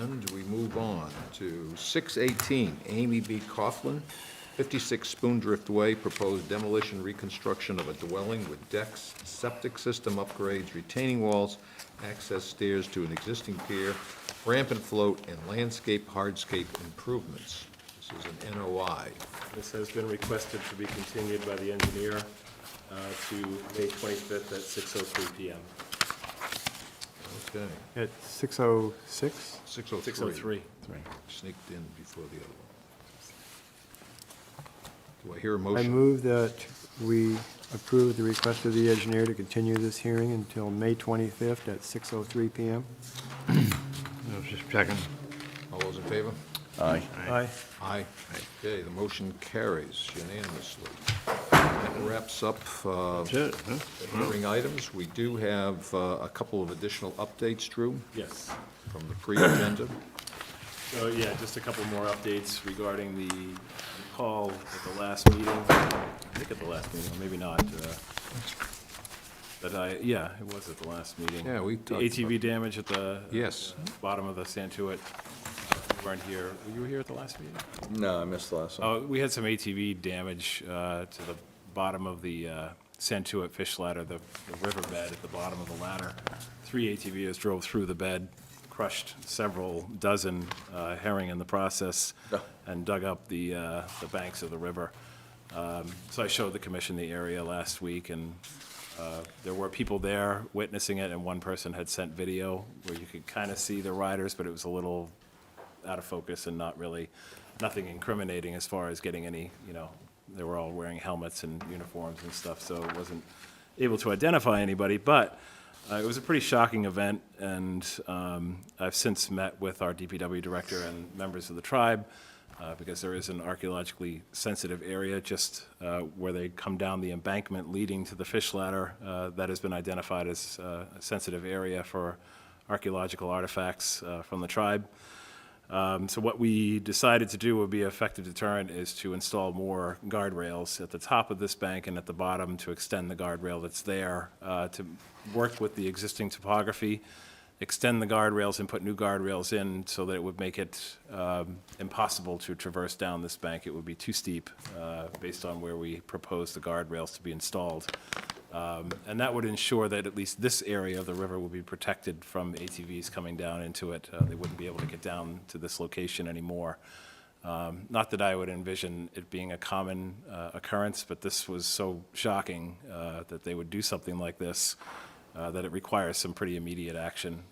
And we move on to 618, Amy B. Coughlin, 56 Spoondrift Way, proposed demolition reconstruction of a dwelling with decks, septic system upgrades, retaining walls, access stairs to an existing pier, ramp and float, and landscape hardscape improvements. This is an NOI. This has been requested to be continued by the engineer to May 25th at 6:03 PM. Okay, At 6:06? 603. 6:03. Sneaked in before the other one. Do I hear a I motion? move that we approve the request of the engineer to continue this hearing until May 25th at 6:03 PM. Second. All those in favor? Aye. Aye. Aye. Okay, the motion carries unanimously. That wraps up That's it, huh? the hearing items. We do have a couple of additional updates, Drew, Yes. from the pre-agenda. So, yeah, just a couple more updates regarding the call at the last meeting. I think at the last meeting, or maybe not. Yeah, it was at the last meeting. Yeah, we The talked ATV damage at the Yes. bottom of the Santuit weren't here. Were you here at the last meeting? No, I missed the last one. Oh, we had some ATV damage to the bottom of the Santuit fish ladder, the riverbed at the bottom of the ladder. 3 ATVs drove through the bed, crushed several dozen herring in the process, Oh. and dug up the banks of the river. So I showed the commission the area last week, and there were people there witnessing it, and one person had sent video where you could kind of see the riders, but it was a little out of focus and nothing incriminating as far as getting any, they were all wearing helmets and uniforms and stuff, so it wasn't able to identify anybody, but it was a pretty shocking event, and I've since met with our DPW director and members of the tribe, because there is an archaeologically sensitive area just where they come down the embankment leading to the fish ladder that has been identified as a sensitive area for archaeological artifacts from the tribe. So what we decided to do would be an effective deterrent is to install more guardrails at the top of this bank and at the bottom to extend the guardrail that's there, to work with the existing topography, extend the guardrails and put new guardrails in so that it would make it impossible to traverse down this bank. It would be too steep based on where we propose the guardrails to be installed. And that would ensure that at least this area of the river would be protected from ATVs coming down into it. They wouldn't be able to get down to this location anymore. Not that I would envision it being a common occurrence, but this was so shocking that they would do something like this, that it requires some pretty immediate action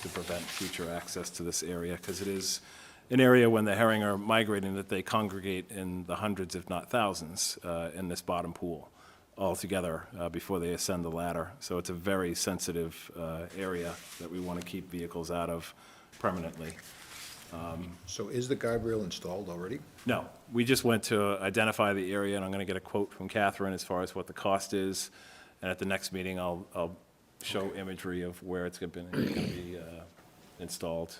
to prevent future access to this area, because it is an area when the herring are migrating that they congregate in the hundreds, if not thousands, in this bottom pool altogether before they ascend the ladder. So it's a very sensitive area that we want to keep vehicles out of permanently. So is the guardrail installed already? No, we just went to identify the area, and I'm going to get a quote from Catherine as far as what the cost is. And at the next meeting, I'll show imagery of where it's going to be installed.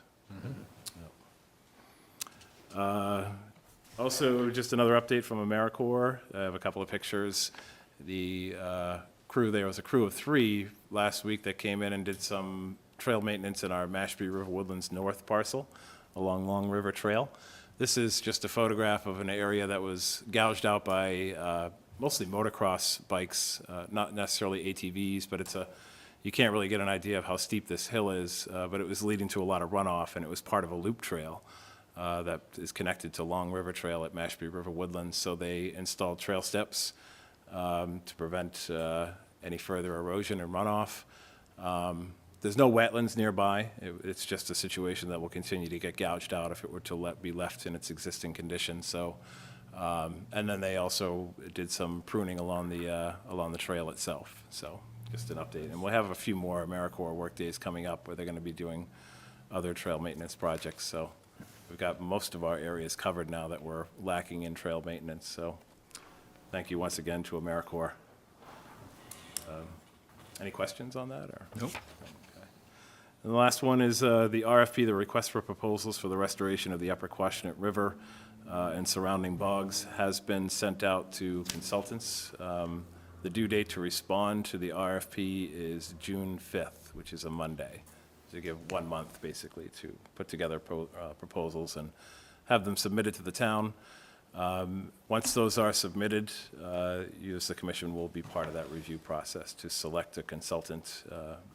Also, just another update from AmeriCorps. I have a couple of pictures. The crew, there was a crew of 3 last week that came in and did some trail maintenance in our Mashpee River Woodlands North parcel along Long River Trail. This is just a photograph of an area that was gouged out by mostly motocross bikes, not necessarily ATVs, but you can't really get an idea of how steep this hill is, but it was leading to a lot of runoff, and it was part of a loop trail that is connected to Long River Trail at Mashpee River Woodlands. So they installed trail steps to prevent any further erosion and runoff. There's no wetlands nearby. It's just a situation that will continue to get gouged out if it were to be left in its existing condition. So, and then they also did some pruning along the trail itself. So just an update. And we'll have a few more AmeriCorps work days coming up where they're going to be doing other trail maintenance projects. So we've got most of our areas covered now that we're lacking in trail maintenance. So thank you once again to AmeriCorps. Any questions on that? Or? Nope. Okay. And the last one is the RFP, the request for proposals for the restoration of the Upper Quashnet River and surrounding bogs, has been sent out to consultants. The due date to respond to the RFP is June 5th, which is a Monday. So you give 1 month, basically, to put together proposals and have them submitted to the town. Once those are submitted, you as the commission will be part of that review process to select a consultant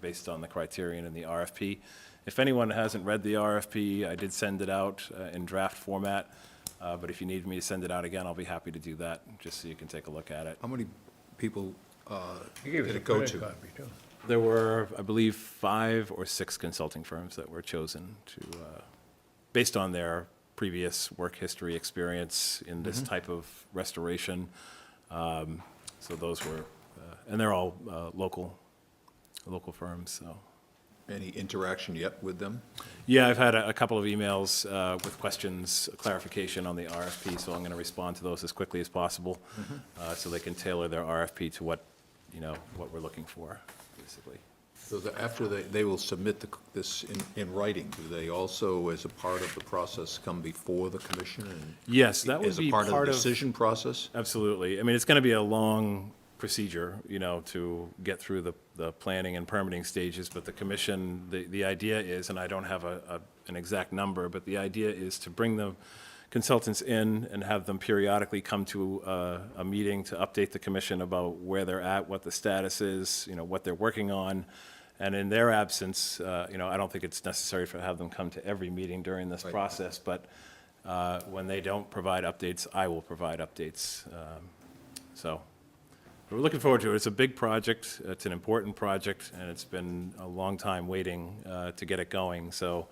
based on the criterion in the RFP. If anyone hasn't read the RFP, I did send it out in draft format, but if you need me to send it out again, I'll be happy to do that, just so you can take a look at it. How many people You gave us did a it go printed to? copy, too. There were, I believe, 5 or 6 consulting firms that were chosen to, based on their previous work history experience in this type of restoration. So those were, and they're all local firms, so. Any interaction yet with them? Yeah, I've had a couple of emails with questions, clarification on the RFP, so I'm going to respond to those as quickly as possible, so they can tailor their RFP to what we're looking for, basically. So after they will submit this in writing, do they also, as a part of the process, come before the commission? And Yes, that would be as a part of the part of. decision process? Absolutely. I mean, it's going to be a long procedure, to get through the planning and permitting stages, but the commission, the idea is, and I don't have an exact number, but the idea is to bring the consultants in and have them periodically come to a meeting to update the commission about where they're at, what the status is, what they're working on. And in their absence, I don't think it's necessary to have them come to every meeting during this process, but when they don't provide updates, I will provide updates. So we're looking forward to it. It's a big project, it's an important project, and it's been a long time waiting to get it going. So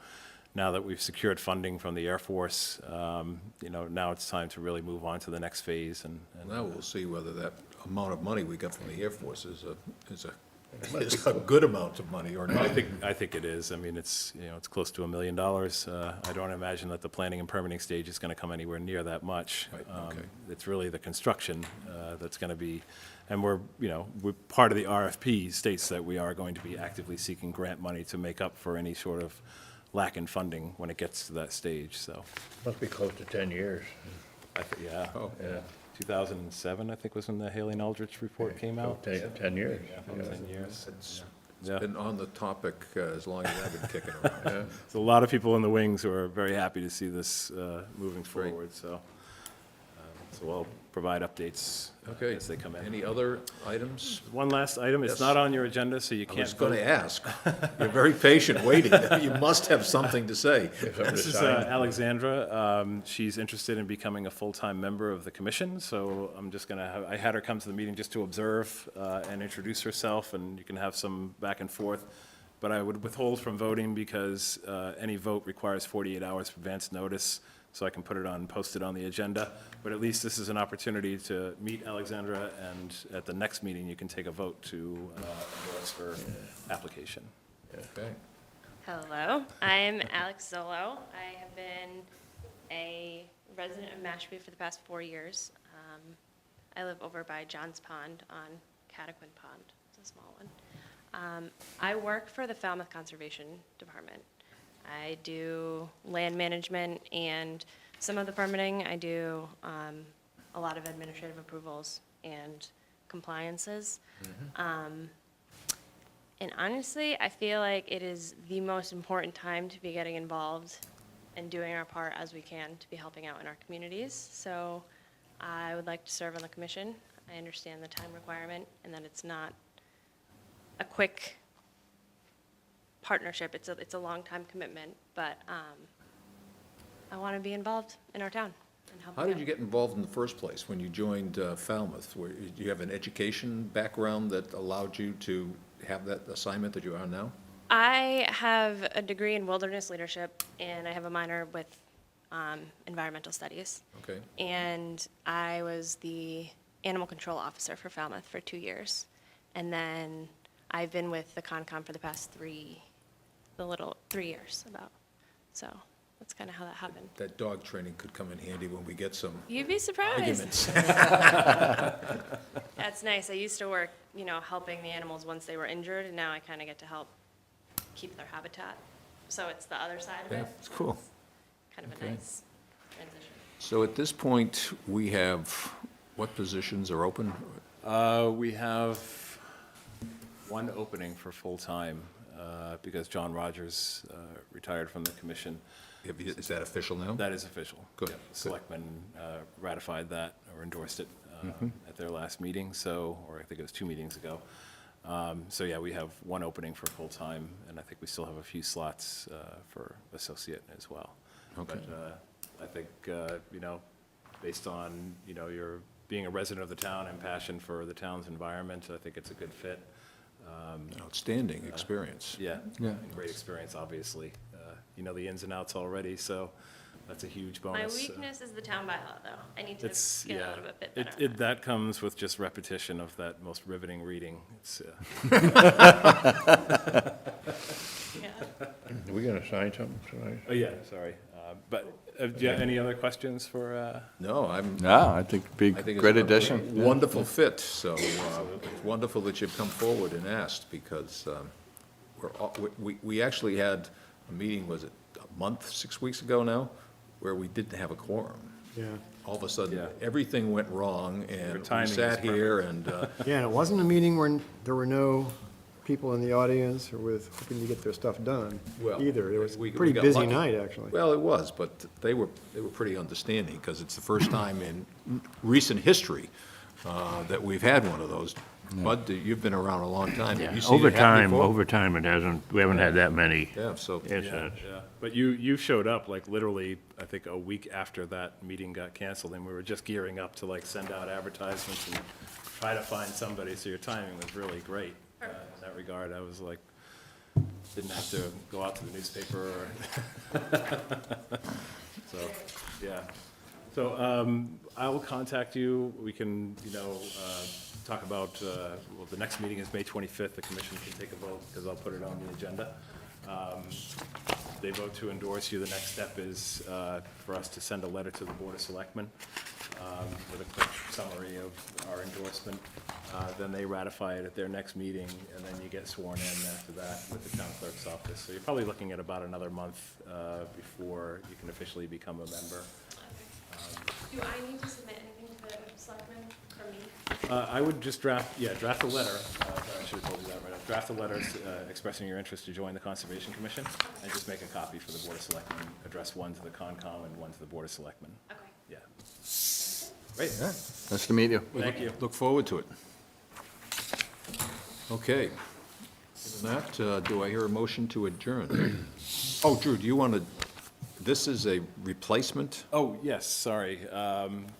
now that we've secured funding from the Air Force, now it's time to really move on to the next phase. And Now we'll see whether that amount of money we got from the Air Force is a good amount of money or not. I think it is. I mean, it's close to $1 million. I don't imagine that the planning and permitting stage is going to come anywhere near that much. Right, okay. It's really the construction that's going to be, and we're part of the RFP states that we are going to be actively seeking grant money to make up for any sort of lack in funding when it gets to that stage, so. Must be close to 10 years. Yeah. Oh. Yeah. 2007, I think, was when the Haley and Aldrich report came out. 10 years. Yeah, 10 years. It's Yeah. been on the topic as long as I've been kicking around. There's a lot of people in the wings who are very happy to see this moving Great. forward, so I'll provide updates Okay. as they come in. Any other items? One last item, it's Yes. not on your agenda, so you I can't was going vote. to ask. You're very patient waiting. You must have something to say. This is Alexandra. She's interested in becoming a full-time member of the commission, so I'm just going to I had her come to the meeting just to observe and introduce herself, and you can have some back and forth. But I would withhold from voting because any vote requires 48 hours advance notice, so I can put it on, post it on the agenda. But at least this is an opportunity to meet Alexandra, and at the next meeting, you can take a vote to endorse her application. Okay. Hello, I'm Alex Zolo. I have been a resident of Mashpee for the past 4 years. I live over by John's Pond on Cataquin Pond. It's a small one. I work for the Falmouth Conservation Department. I do land management and some of the permitting. I do a lot of administrative approvals and compliances. And honestly, I feel like it is the most important time to be getting involved and doing our part as we can to be helping out in our communities. So I would like to serve on the commission. I understand the time requirement and that it's not a quick partnership. It's a long-time commitment, but I want to be involved in our town and help. How did you get involved in the first place when you joined Falmouth? Do you have an education background that allowed you to have that assignment that you are now? I have a degree in wilderness leadership, and I have a minor with environmental studies. Okay. And I was the animal control officer for Falmouth for 2 years. And then I've been with the Concom for the past 3 years about. So that's kind of how that happened. That dog training could come in handy when we get some You'd be surprised. arguments. That's nice. I used to work, helping the animals once they were injured, and now I kind of get to help keep their habitat. So it's the other side of Yeah, it. it's cool. Kind of a Okay. nice transition. So at this point, we have, what positions are open? We have one opening for full-time, because John Rogers retired from the commission. Is that official now? That is official. Good, Yeah, the good. Selectmen ratified that or endorsed it at their last meeting, or I think it was 2 meetings ago. So yeah, we have one opening for full-time, and I think we still have a few slots for associate as well. Okay. But I think, based on, your being a resident of the town and passion for the town's environment, I think it's a good fit. Outstanding experience. Yeah. Great experience, obviously. You know the ins and outs already, so that's a huge My bonus. weakness is the town bylaw, though. I need to It's, get a yeah, little bit better. on that comes with just repetition of that most riveting reading. It's, Yeah. Are we going to sign something tonight? oh, yeah, sorry. But, do you have any other questions for, No, I'm, Yeah, I think it'd be I think it's great a addition. wonderful fit, so it's wonderful that you've come forward and asked, because we actually had a meeting, was it a month, 6 weeks ago now, where we didn't have a quorum. Yeah. all of a sudden, Yeah. everything went wrong, and we timing is sat here, and, Yeah, and it wasn't a meeting when there were no people in the audience or with hoping to get their stuff done Well, either. It was a we pretty got busy lucky. night, actually. well, it was, but they were pretty understanding, because it's the first time in recent history that we've had one of those. Bud, you've been around a long time. Have you seen it happen before? Over time, it hasn't, we haven't had that many Yeah, so, incidents. Yeah, but you showed up like literally, I think, a week after that meeting got canceled, and we were just gearing up to like send out advertisements and try to find somebody, so your timing was really great in that regard. I was like, didn't have to go out to the newspaper or, so, yeah. So, I will contact you, we can, talk about, well, the next meeting is May 25th, the commission can take a vote, because I'll put it on the agenda. They vote to endorse you, the next step is for us to send a letter to the Board of Selectmen with a quick summary of our endorsement. Then they ratify it at their next meeting, and then you get sworn in after that with the town clerk's office. So you're probably looking at about another month before you can officially become a member. Do I need to submit anything to the selectmen from me? I would just draft a letter, I should have told you that right up. Draft a letter expressing your interest to join the Conservation Commission, and just make a copy for the Board of Selectmen. Address one to the Concom and one to the Board of Selectmen. Okay. Yeah. Great, Nice to meet you. thank you. look forward to it. Okay. Given that, do I hear a motion to adjourn? Oh, Drew, do you want to, this is a replacement? Oh, yes, sorry.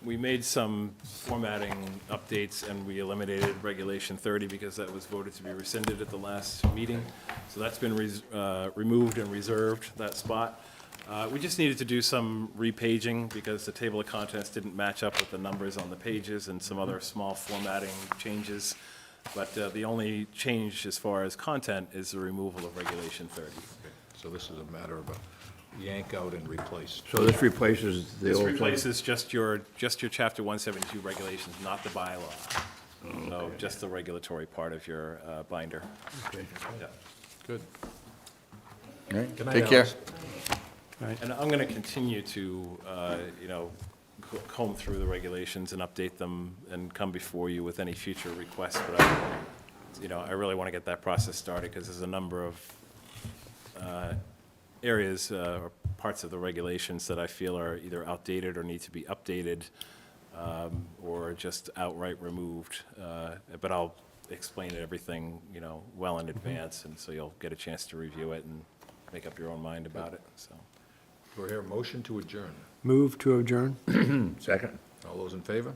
We made some formatting updates, and we eliminated Regulation 30 because that was voted to be rescinded at the last meeting. So that's been removed and reserved, that spot. We just needed to do some repaging because the table of contents didn't match up with the numbers on the pages, and some other small formatting changes. But the only change as far as content is the removal of Regulation 30. So this is a matter of a yank out and replace. So this replaces the This old. replaces just your Chapter 172 regulations, not the bylaw. So just the regulatory part of your binder. Yeah. Good. All right, Good night, take care. Alex. And I'm going to continue to, comb through the regulations and update them and come before you with any future requests. But I really want to get that process started because there's a number of areas or parts of the regulations that I feel are either outdated or need to be updated or just outright removed. But I'll explain everything, well in advance, and so you'll get a chance to review it and make up your own mind about it, so. Do I hear a motion to adjourn? Move to adjourn? Second. All those in favor?